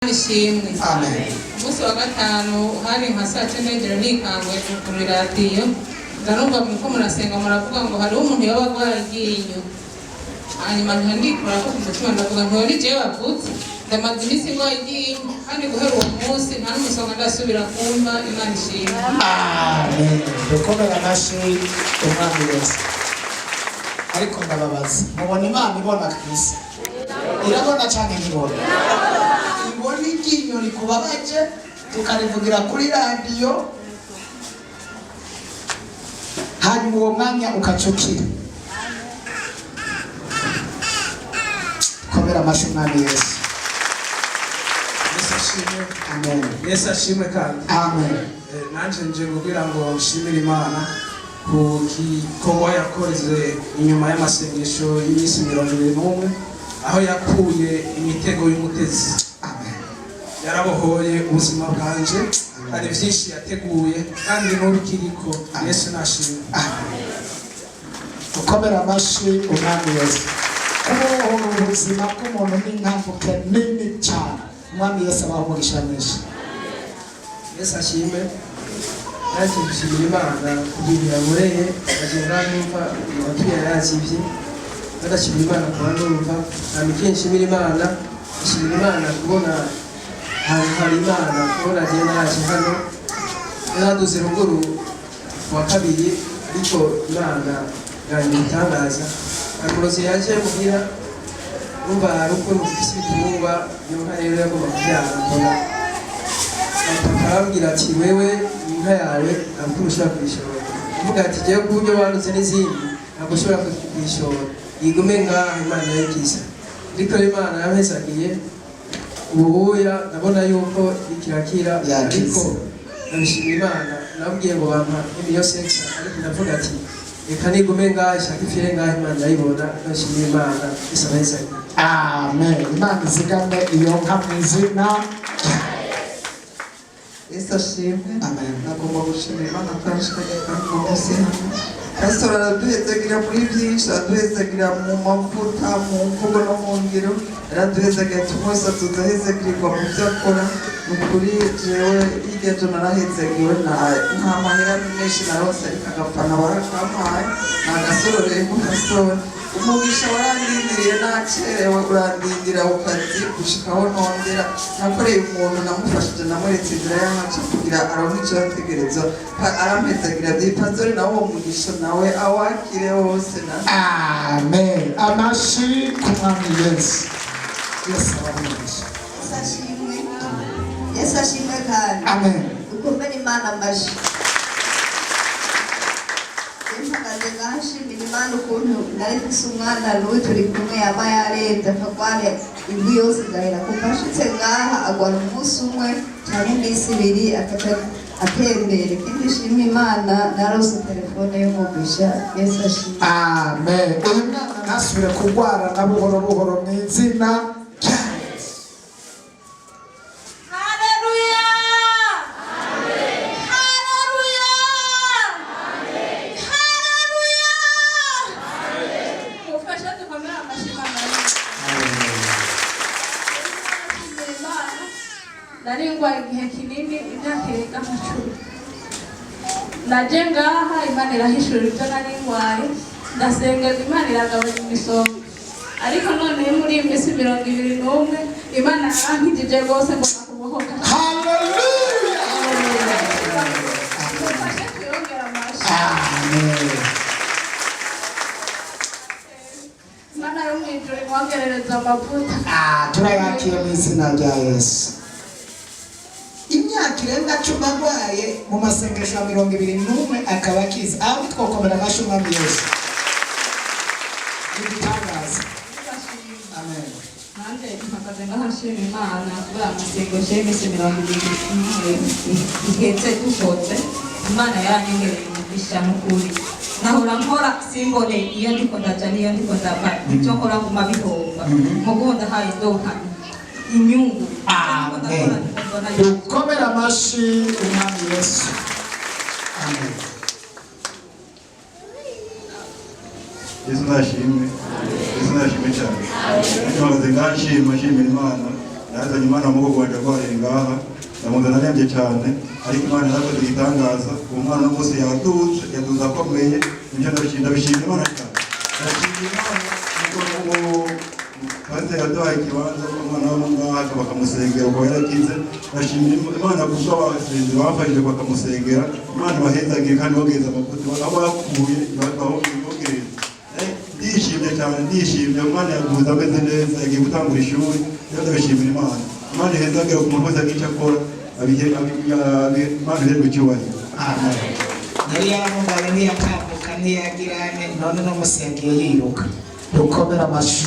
Ishimwe. Amen. Umunsi wa gatanu hari nka saa 9 nikangwe kuri radio ndarumva muko murasenga muravuga ngo hari umuntu yabaga yagiye hanyuma ndikora ko umutima ndavuga ngo ni je wavutse ndamaze imisi ngo yagiye kandi guhera uwo munsi nta n'umusonga ndasubira kumva. Imana ishimwe. Amen. Dukomera amashi umwami Yesu. Ariko ndababaza mubona Imana ibona Kristo irabona cyane nkibona ibona iginyo rikubabaje tukarivugira kuri radio hanyuma uwo mwanya ukacukira. Komera amashi umwami Yesu. Yesu ashimwe. Amen. Yesu ashimwe kandi. Amen. Nanje nje kugira ngo nshimire Imana ku gikorwa yakoze inyuma y'amasengesho y'imisi 21 aho yakuye imitego y'umutezi. Amen. Yarabohoye ubuzima bwanje hari byinshi yateguye kandi n'urukiriko. Yesu nashimwe. Amen. Komera amashi umwami Yesu. Kubohora ubuzima bw'umuntu n'intambuke nini cyane. Umwami Yesu abaho umugisha mwinshi. Yesu ashimwe. Yaje gushimira Imana kugira mureye agenda numva abakiriya yazivye ndashimira Imana kuba numva amikenshi nshimira Imana nshimira Imana kubona hari Imana kubona agenda yaje hano yaraduze ruguru wa kabiri ariko Imana yanyitangaza amurozi yaje mugira numva ruko rufise ibitungwa nyuma rero yagomba kubyara mbona akabwira ati wewe inka yawe ntabwo ushobora kuyishora. Uvuga ati jewe kuburyo wanutse n'izindi ntabwo ushobora kuyishora yigume ngaha Imana yayigize. Ariko Imana yamesagiye ubuhuya ndabona yuko ikirakira ariko nabishimira Imana nabwiye ngo bampa imiyo sexa ariko ndavuga ati reka nigume ngaha ishaka ifire ngaha Imana yayibona nabishimira Imana isaba yesagiye. Amen. Imana izigame iyo nka mu izina. Yesu ashimwe. Amen. Nagomba gushimira Imana twashikanye kandi mu munsi hano Pastor araduhezagira muri byinshi, araduhezagira mu mavuta, mu mvugo no mu ngiro, araduhezagira tumwese tudahezagirirwa mu byo akora. Ukuri jewe hirya jo narahezagiwe nta mahera menshi narose ariko agafana barakampaye nagasororeye mu kasoro. Umugisha warandindiriye nacerewe urandindira ukazi gushikaho nongera nakoreye umuntu namufashije namuretse inzira y'amaco kugira aronke icyo yategereza arampezagira byipazori nawe uwo mugisha nawe awakire wose na Amen. Amashi ku mwami Yesu. Yesu abamugisha. Yesu ashimwe kandi. Amen. Ukomere Imana amashi. Mpagaze ngashimira Imana ukuntu nari mfise umwana n'ubu turi kumwe yaba yarebye akagwara indwi yose igahera kuko ashitse ngaha agwara umunsi umwe cyangwa iminsi ibiri akaca atembera. Ikindi nshima Imana narose telefone y'umugisha. Yesu ashimwe. Amen. Uyu mwana ntasubire kurwara na buhoro buhoro mu izina rya Yesu. Naringwa igihe kinini imyaka irenga nk'icumi. Naje ngaha Imana irahishura ibyo naringwaye ndasenga Imana iragabanya imisonga ariko none muri iyi minsi 21 Imana yarankijije rwose ngo nakubohoka. Hallelujah. Amen. Imana yo mw'ijuru imwongerereza amavuta. Turayakira mu izina rya Yesu. Imyaka irenga 10 arwaye mu masengesho ya 21 akaba akiza. Aho twokomera amashi umwami Yesu. Igitangaza. Amen. Nande mpagaze ngahashimira Imana kubera amasengesho y'imisi 21 ihetse dukotse. Imana yaranyongereye umugisha n'ukuri. Nahora nkora simbone iyo ndiko ndaja niyo ndiko ndava icyo nkora nguma bihomba mugunda hayi ndoka inyungu. Amen. Dukomera amashi umwami Yesu. Amen. Yesu nashimwe. Yesu nashimwe cyane. Ntibaze ngashima Imana nazanye umwana wa mugogo wanje arwariye ngaha ndamuzana arembye cyane ariko Imana yarakoze igitangaza uwo mwana wose yaduze akomeye nibyo ndabishimira Imana cyane ndashimira Imana kuko Pastor yaduhaye ikibanza umwana wa ngaha bakamusengera uko yarakize ndashimira Imana kuko abasenzi bafashije bakamusengera Imana bahezagire kandi bogeza amavuta aho bakuye bogeza ndishimye cyane ndishimye umwana yaguze ameze neza yagiye gutangura ishuri rero ndabishimira Imana ihezagire ku muntu wese agiye akora Imana ihezwe icyubahiro amen yari yaramubare ntiyatambuka ntiyagirane none no musi yagiye yiruka dukomera amashyi